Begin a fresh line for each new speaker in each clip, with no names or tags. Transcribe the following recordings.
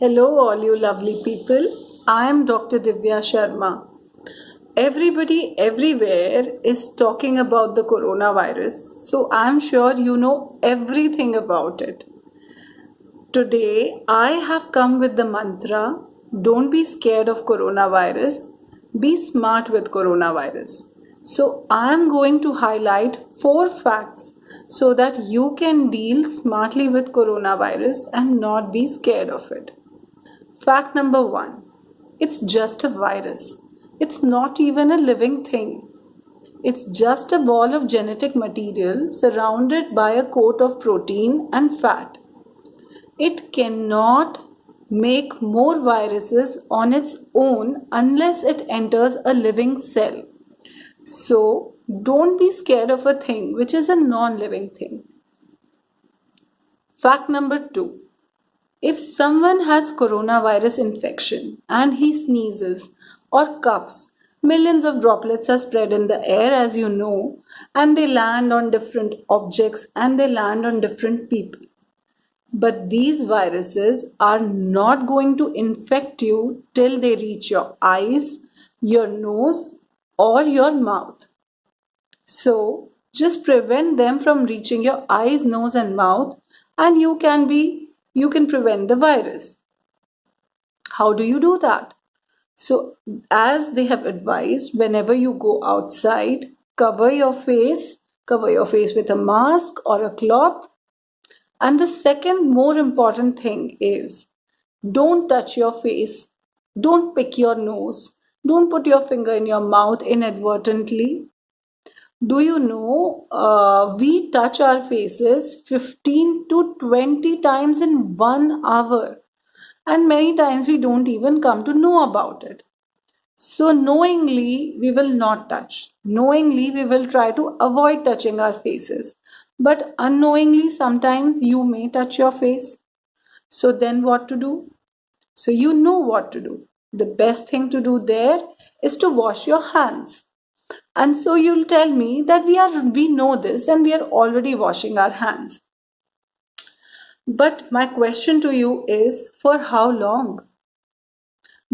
Hello, all you lovely people. I am Dr. Divya Sharma. Everybody everywhere is talking about the coronavirus, so I'm sure you know everything about it. Today, I have come with the mantra, don't be scared of coronavirus, be smart with coronavirus. So, I'm going to highlight 4 facts so that you can deal smartly with coronavirus and not be scared of it. Fact number 1, it's just a virus. It's not even a living thing. It's just a ball of genetic material surrounded by a coat of protein and fat. It cannot make more viruses on its own unless it enters a living cell. So, don't be scared of a thing which is a non living thing. Fact number 2, if someone has coronavirus infection and he sneezes or coughs, millions of droplets are spread in the air, as you know, and they land on different objects and they land on different people. But these viruses are not going to infect you till they reach your eyes, your nose, or your mouth. So just prevent them from reaching your eyes, nose, and mouth, and you can prevent the virus. How do you do that? So, as they have advised, whenever you go outside, cover your face with a mask or a cloth. And the second more important thing is don't touch your face, don't pick your nose, don't put your finger in your mouth inadvertently. Do you know we touch our faces 15 to 20 times in 1 hour, and many times we don't even come to know about it. So, knowingly, we will not touch. Knowingly, we will try to avoid touching our faces. But unknowingly, sometimes you may touch your face. So, then what to do? So, you know what to do. The best thing to do there is to wash your hands. And so, you'll tell me that we know this and we are already washing our hands. But my question to you is, for how long?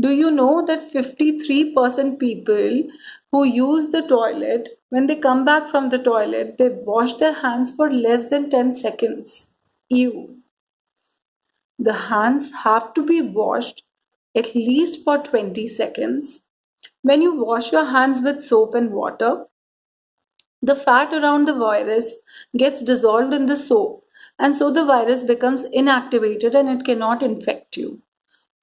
Do you know that 53% people who use the toilet, when they come back from the toilet, they wash their hands for less than 10 seconds? Ew. The hands have to be washed at least for 20 seconds. When you wash your hands with soap and water, the fat around the virus gets dissolved in the soap, and so the virus becomes inactivated and it cannot infect you.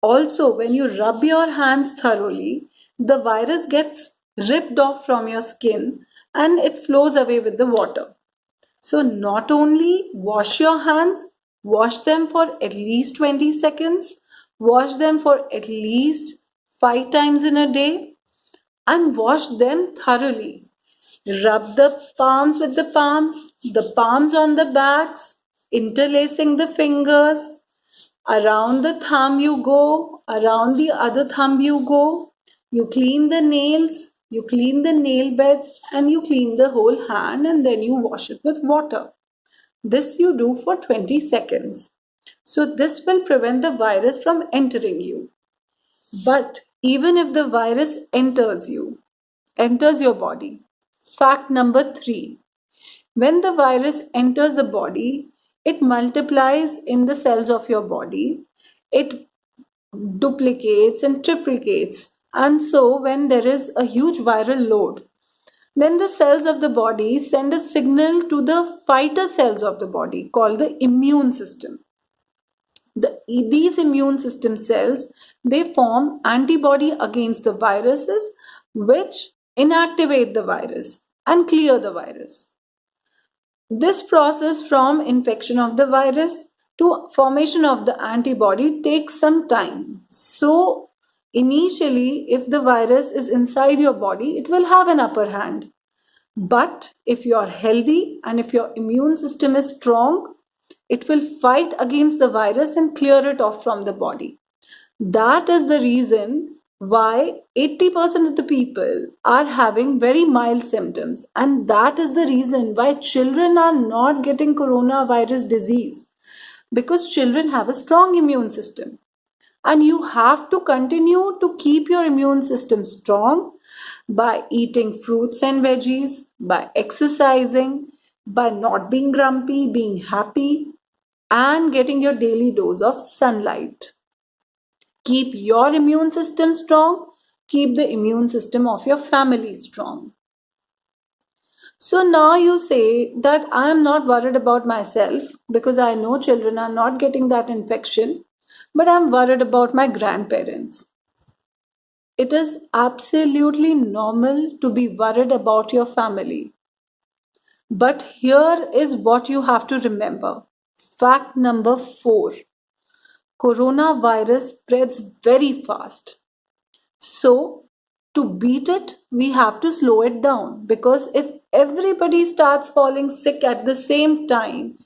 Also, when you rub your hands thoroughly, the virus gets ripped off from your skin and it flows away with the water. So, not only wash your hands, wash them for at least 20 seconds, wash them for at least 5 times in a day, and wash them thoroughly. Rub the palms with the palms on the backs, interlacing the fingers. Around the thumb you go, around the other thumb you go. You clean the nails, you clean the nail beds, and you clean the whole hand, and then you wash it with water. This you do for 20 seconds. So, this will prevent the virus from entering you. But even if the virus enters your body, fact number 3, when the virus enters the body, it multiplies in the cells of your body. It duplicates and triplicates. And so, when there is a huge viral load, then the cells of the body send a signal to the fighter cells of the body called the immune system. These immune system cells, they form antibody against the viruses which inactivate the virus and clear the virus. This process from infection of the virus to formation of the antibody takes some time. So, initially, if the virus is inside your body, it will have an upper hand. But if you are healthy and if your immune system is strong, it will fight against the virus and clear it off from the body. That is the reason why 80% of the people are having very mild symptoms, and that is the reason why children are not getting coronavirus disease, because children have a strong immune system. And you have to continue to keep your immune system strong by eating fruits and veggies, by exercising, by not being grumpy, being happy, and getting your daily dose of sunlight. Keep your immune system strong, keep the immune system of your family strong. So now you say that I am not worried about myself because I know children are not getting that infection, but I'm worried about my grandparents. It is absolutely normal to be worried about your family. But here is what you have to remember. Fact number 4. Coronavirus spreads very fast. So, to beat it, we have to slow it down because if everybody starts falling sick at the same time,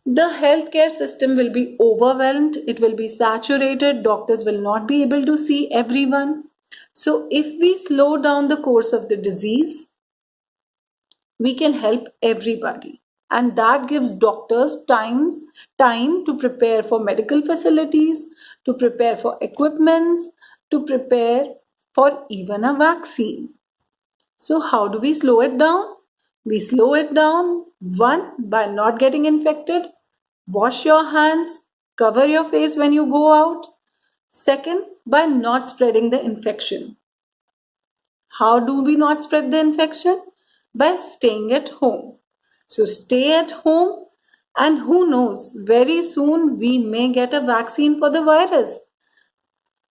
the healthcare system will be overwhelmed, it will be saturated, doctors will not be able to see everyone. So, if we slow down the course of the disease, we can help everybody. And that gives doctors time to prepare for medical facilities, to prepare for equipments, to prepare for even a vaccine. So how do we slow it down? We slow it down, one, by not getting infected. Wash your hands, cover your face when you go out. Second, by not spreading the infection. How do we not spread the infection? By staying at home. So stay at home, and who knows, very soon we may get a vaccine for the virus.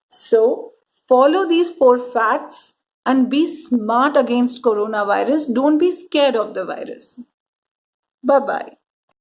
So follow these 4 facts and be smart against coronavirus. Don't be scared of the virus. Bye bye.